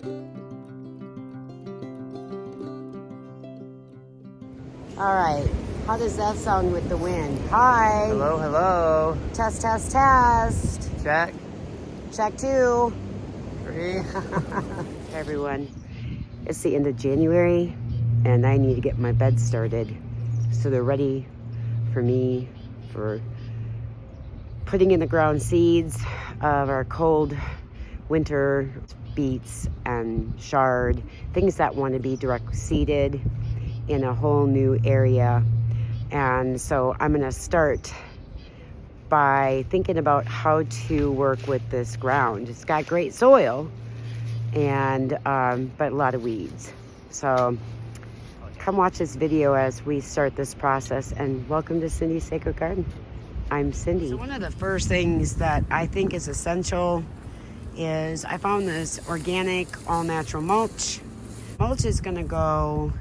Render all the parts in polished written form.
All right, how does that sound with the wind? Hi. Hello, hello. Test, test, test. Check. Check 2. 3. Hey everyone, it's the end of January and I need to get my bed started so they're ready for me for putting in the ground seeds of our cold winter beets and chard, things that want to be direct seeded in a whole new area. And so I'm going to start by thinking about how to work with this ground. It's got great soil and but a lot of weeds. So come watch this video as we start this process, and welcome to Cindy's Sacred Garden. I'm Cindy. So one of the first things that I think is essential is I found this organic all natural mulch. Mulch is going to go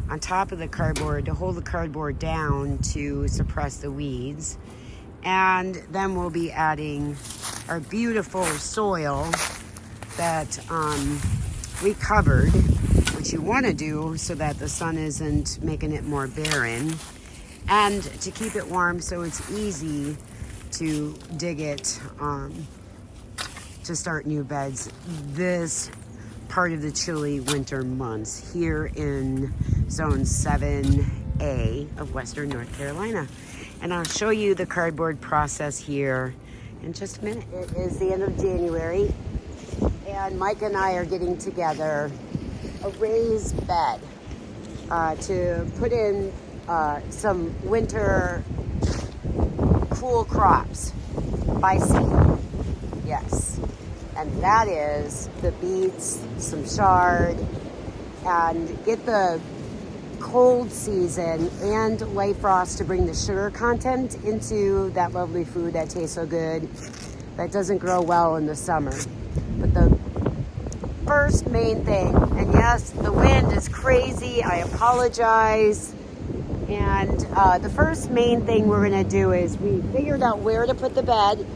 on top of the cardboard to hold the cardboard down to suppress the weeds. And then we'll be adding our beautiful soil that we covered, which you want to do so that the sun isn't making it more barren, and to keep it warm so it's easy to dig it to start new beds this part of the chilly winter months here in zone 7A of Western North Carolina. And I'll show you the cardboard process here in just a minute. It is the end of January and Mike and I are getting together a raised bed to put in some winter cool crops by seed. Yes. And that is the beets, some chard, and get the cold season and light frost to bring the sugar content into that lovely food that tastes so good, that doesn't grow well in the summer. But the first main thing, and yes, the wind is crazy, I apologize. And the first main thing we're gonna do is we figured out where to put the bed,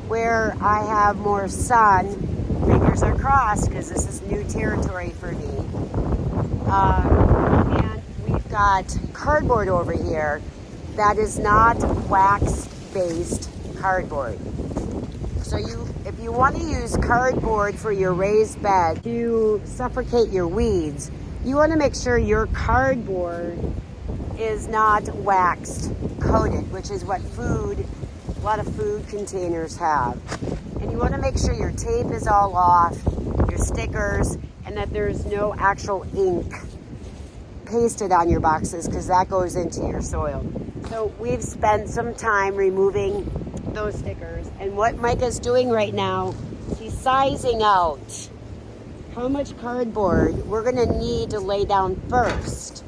where I have more sun. Fingers are crossed because this is new territory for me. And we've got cardboard over here that is not wax-based cardboard. So if you want to use cardboard for your raised bed to suffocate your weeds, you want to make sure your cardboard is not waxed coated, which is what a lot of food containers have. And you want to make sure your tape is all off, your stickers, and that there's no actual ink pasted on your boxes, because that goes into your soil. So we've spent some time removing those stickers, and what Micah's doing right now, he's sizing out how much cardboard we're going to need to lay down first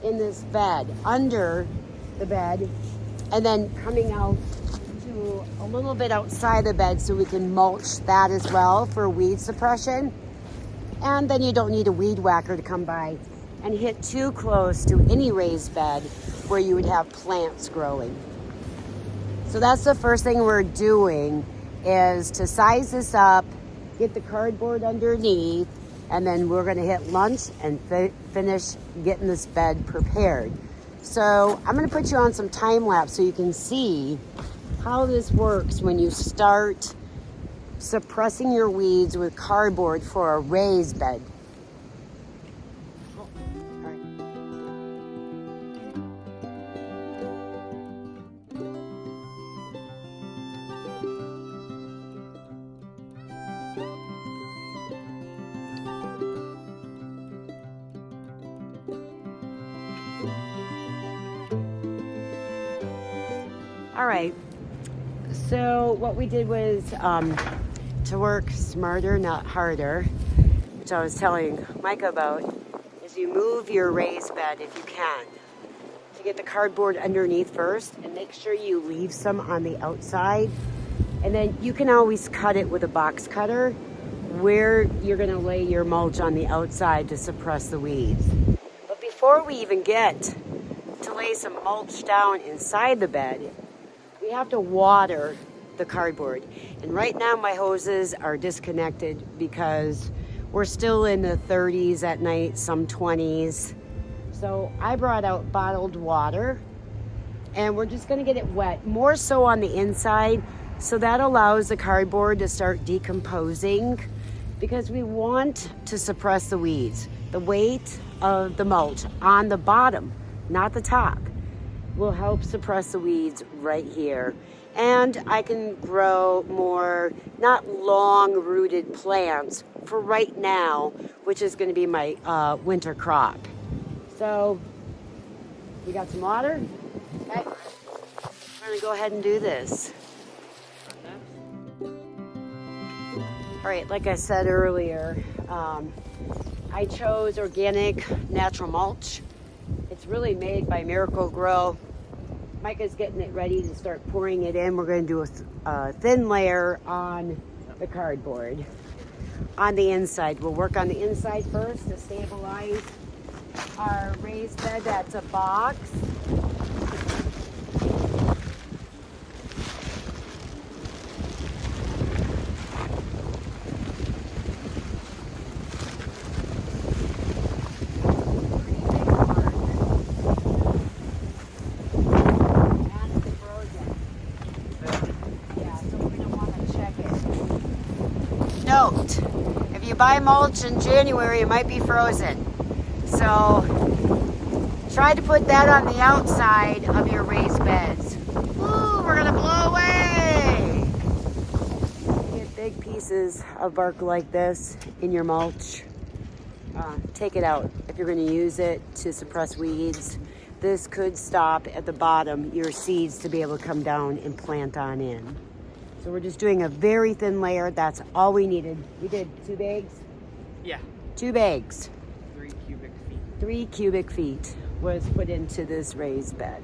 in this bed, under the bed, and then coming out to a little bit outside the bed so we can mulch that as well for weed suppression. And then you don't need a weed whacker to come by and hit too close to any raised bed where you would have plants growing. So that's the first thing we're doing, is to size this up, get the cardboard underneath, and then we're gonna hit lunch and finish getting this bed prepared. So I'm gonna put you on some time lapse so you can see how this works when you start suppressing your weeds with cardboard for a raised bed. All right, so what we did was to work smarter, not harder, which I was telling Micah about, is you move your raised bed if you can, to get the cardboard underneath first, and make sure you leave some on the outside. And then you can always cut it with a box cutter where you're gonna lay your mulch on the outside to suppress the weeds. But before we even get to lay some mulch down inside the bed, we have to water the cardboard. And right now my hoses are disconnected because We're still in the 30s at night, some 20s. So I brought out bottled water, and we're just gonna get it wet, more so on the inside, so that allows the cardboard to start decomposing, because we want to suppress the weeds. The weight of the mulch on the bottom, not the top, will help suppress the weeds right here. And I can grow more, not long-rooted plants for right now, which is gonna be my winter crop. So, we got some water. Okay, we're gonna go ahead and do this. All right, like I said earlier, I chose organic natural mulch. It's really made by Miracle Grow. Micah's getting it ready to start pouring it in. We're going to do a thin layer on the cardboard. On the inside, we'll work on the inside first to stabilize our raised bed. That's a box. Note, if you buy mulch in January, it might be frozen. So try to put that on the outside of your raised beds. Woo, we're gonna blow away. Get big pieces of bark like this in your mulch. Take it out if you're gonna use it to suppress weeds. This could stop at the bottom your seeds to be able to come down and plant on in. So we're just doing a very thin layer. That's all we needed. We did 2 bags? Yeah. 2 bags. 3 cubic feet. 3 cubic feet was put into this raised bed.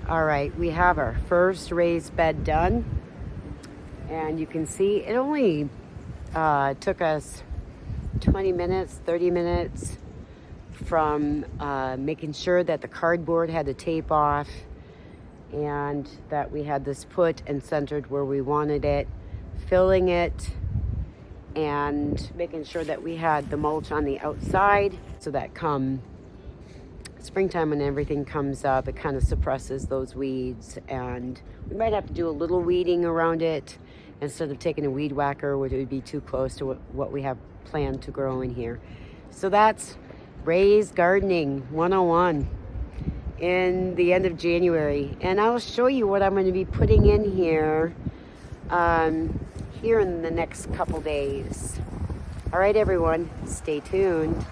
All right, we have our first raised bed done. And you can see it only took us 20 minutes, 30 minutes from making sure that the cardboard had the tape off, and that we had this put and centered where we wanted it, filling it, and making sure that we had the mulch on the outside, so that come springtime when everything comes up, it kind of suppresses those weeds. And we might have to do a little weeding around it instead of taking a weed whacker, which would be too close to what we have planned to grow in here. So that's raised gardening 101 in the end of January. And I'll show you what I'm going to be putting in here here in the next couple days. All right, everyone, stay tuned.